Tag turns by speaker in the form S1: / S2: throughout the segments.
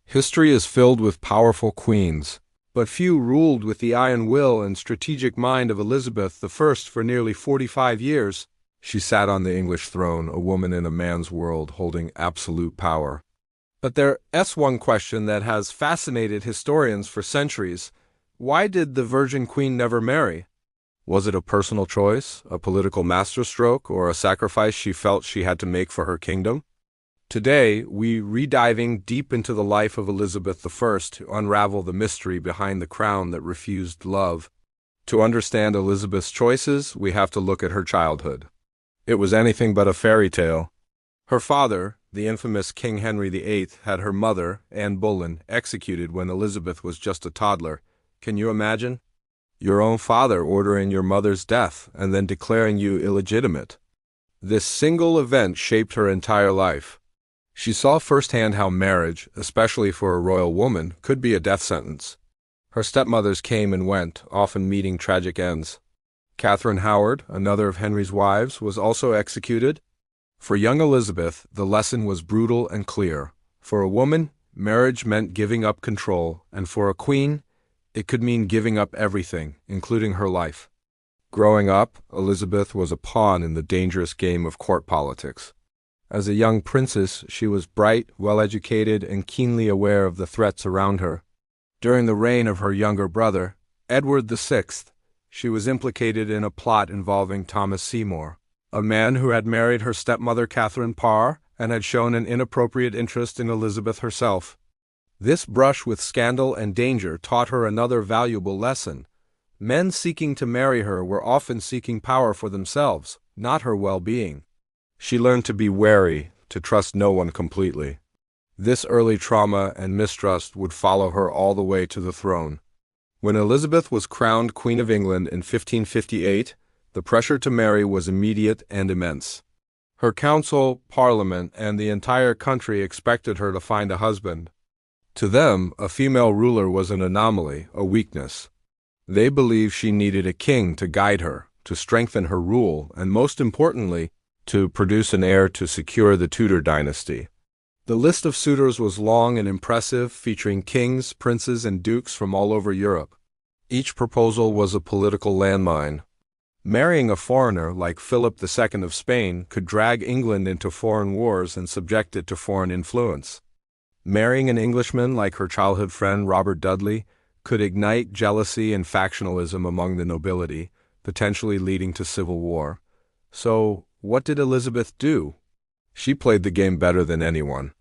S1: History is filled with powerful queens, but few ruled with the iron will and strategic mind of Elizabeth I for nearly 45 years. She sat on the English throne, a woman in a man's world, holding absolute power. But there's one question that has fascinated historians for centuries. Why did the Virgin Queen never marry? Was it a personal choice, a political masterstroke, or a sacrifice she felt she had to make for her kingdom? Today, we rediving deep into the life of Elizabeth I to unravel the mystery behind the crown that refused love. To understand Elizabeth's choices, we have to look at her childhood. It was anything but a fairy tale. Her father, the infamous King Henry VIII, had her mother, Anne Boleyn, executed when Elizabeth was just a toddler. Can you imagine? Your own father ordering your mother's death and then declaring you illegitimate. This single event shaped her entire life. She saw firsthand how marriage, especially for a royal woman, could be a death sentence. Her stepmothers came and went, often meeting tragic ends. Catherine Howard, another of Henry's wives, was also executed. For young Elizabeth, the lesson was brutal and clear. For a woman, marriage meant giving up control, and for a queen, it could mean giving up everything, including her life. Growing up, Elizabeth was a pawn in the dangerous game of court politics. As a young princess, she was bright, well-educated, and keenly aware of the threats around her. During the reign of her younger brother, Edward VI, she was implicated in a plot involving Thomas Seymour, a man who had married her stepmother Catherine Parr and had shown an inappropriate interest in Elizabeth herself. This brush with scandal and danger taught her another valuable lesson. Men seeking to marry her were often seeking power for themselves, not her well-being. She learned to be wary, to trust no one completely. This early trauma and mistrust would follow her all the way to the throne. When Elizabeth was crowned Queen of England in 1558, the pressure to marry was immediate and immense. Her council, parliament, and the entire country expected her to find a husband. To them, a female ruler was an anomaly, a weakness. They believed she needed a king to guide her, to strengthen her rule, and most importantly, to produce an heir to secure the Tudor dynasty. The list of suitors was long and impressive, featuring kings, princes, and dukes from all over Europe. Each proposal was a political landmine. Marrying a foreigner like Philip II of Spain could drag England into foreign wars and subject it to foreign influence. Marrying an Englishman like her childhood friend Robert Dudley could ignite jealousy and factionalism among the nobility, potentially leading to civil war. So, what did Elizabeth do? She played the game better than anyone.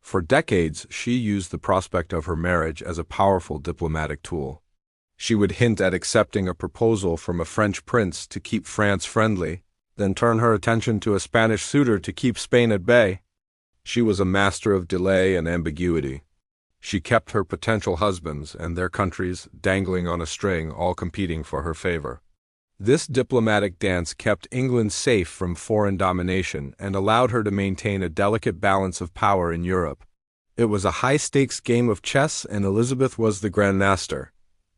S1: For decades, she used the prospect of her marriage as a powerful diplomatic tool. She would hint at accepting a proposal from a French prince to keep France friendly, then turn her attention to a Spanish suitor to keep Spain at bay. She was a master of delay and ambiguity. She kept her potential husbands and their countries dangling on a string, all competing for her favor. This diplomatic dance kept England safe from foreign domination and allowed her to maintain a delicate balance of power in Europe. It was a high-stakes game of chess, and Elizabeth was the grandmaster.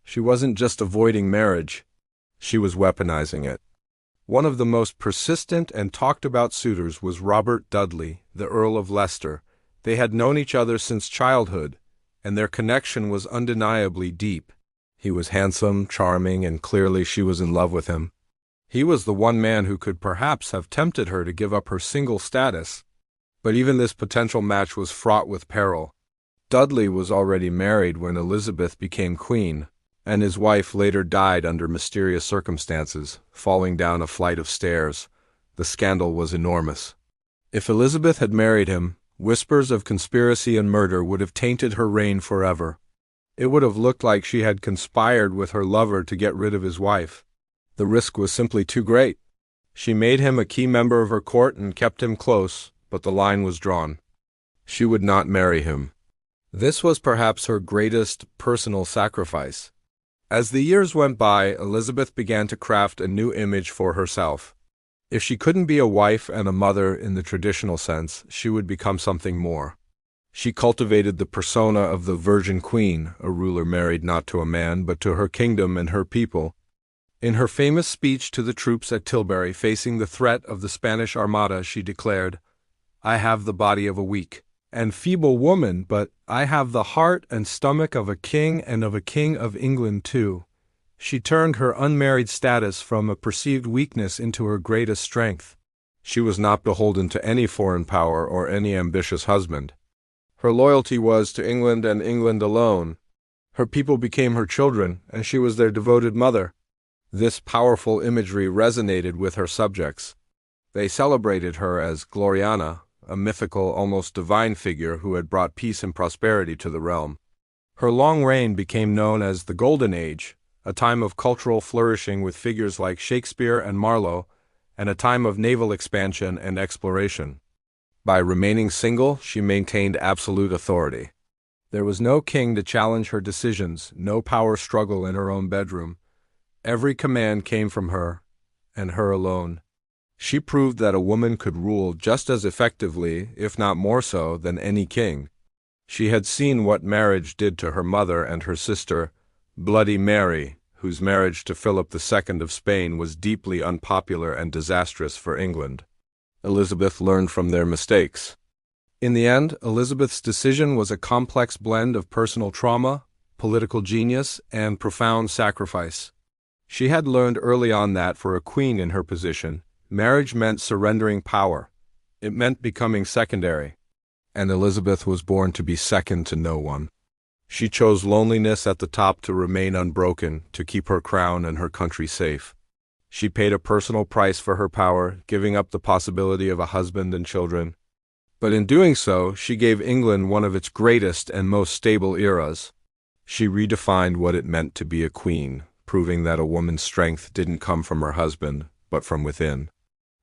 S1: She wasn't just avoiding marriage, she was weaponizing it. One of the most persistent and talked-about suitors was Robert Dudley, the Earl of Leicester. They had known each other since childhood, and their connection was undeniably deep. He was handsome, charming, and clearly she was in love with him. He was the one man who could perhaps have tempted her to give up her single status. But even this potential match was fraught with peril. Dudley was already married when Elizabeth became queen, and his wife later died under mysterious circumstances, falling down a flight of stairs. The scandal was enormous. If Elizabeth had married him, whispers of conspiracy and murder would have tainted her reign forever. It would have looked like she had conspired with her lover to get rid of his wife. The risk was simply too great. She made him a key member of her court and kept him close, but the line was drawn. She would not marry him. This was perhaps her greatest personal sacrifice. As the years went by, Elizabeth began to craft a new image for herself. If she couldn't be a wife and a mother in the traditional sense, she would become something more. She cultivated the persona of the Virgin Queen, a ruler married not to a man but to her kingdom and her people. In her famous speech to the troops at Tilbury facing the threat of the Spanish Armada, she declared, "I have the body of a weak, and feeble woman, but I have the heart and stomach of a king and of a king of England too. She turned her unmarried status from a perceived weakness into her greatest strength. She was not beholden to any foreign power or any ambitious husband. Her loyalty was to England and England alone. Her people became her children, and she was their devoted mother. This powerful imagery resonated with her subjects. They celebrated her as Gloriana, a mythical, almost divine figure who had brought peace and prosperity to the realm. Her long reign became known as the Golden Age, a time of cultural flourishing with figures like Shakespeare and Marlowe, and a time of naval expansion and exploration. By remaining single, she maintained absolute authority. There was no king to challenge her decisions, no power struggle in her own bedroom. Every command came from her, and her alone. She proved that a woman could rule just as effectively, if not more so, than any king. She had seen what marriage did to her mother and her sister, Bloody Mary, whose marriage to Philip II of Spain was deeply unpopular and disastrous for England. Elizabeth learned from their mistakes. In the end, Elizabeth's decision was a complex blend of personal trauma, political genius, and profound sacrifice. She had learned early on that for a queen in her position, marriage meant surrendering power. It meant becoming secondary. And Elizabeth was born to be second to no one. She chose loneliness at the top to remain unbroken, to keep her crown and her country safe. She paid a personal price for her power, giving up the possibility of a husband and children. But in doing so, she gave England one of its greatest and most stable eras. She redefined what it meant to be a queen, proving that a woman's strength didn't come from her husband, but from within.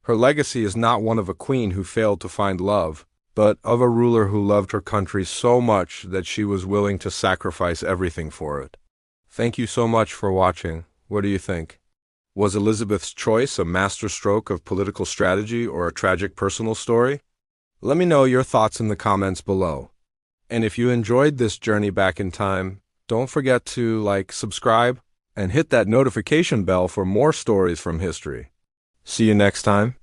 S1: Her legacy is not one of a queen who failed to find love, but of a ruler who loved her country so much that she was willing to sacrifice everything for it. Thank you so much for watching. What do you think? Was Elizabeth's choice a masterstroke of political strategy or a tragic personal story? Let me know your thoughts in the comments below. And if you enjoyed this journey back in time, don't forget to like, subscribe, and hit that notification bell for more stories from history. See you next time.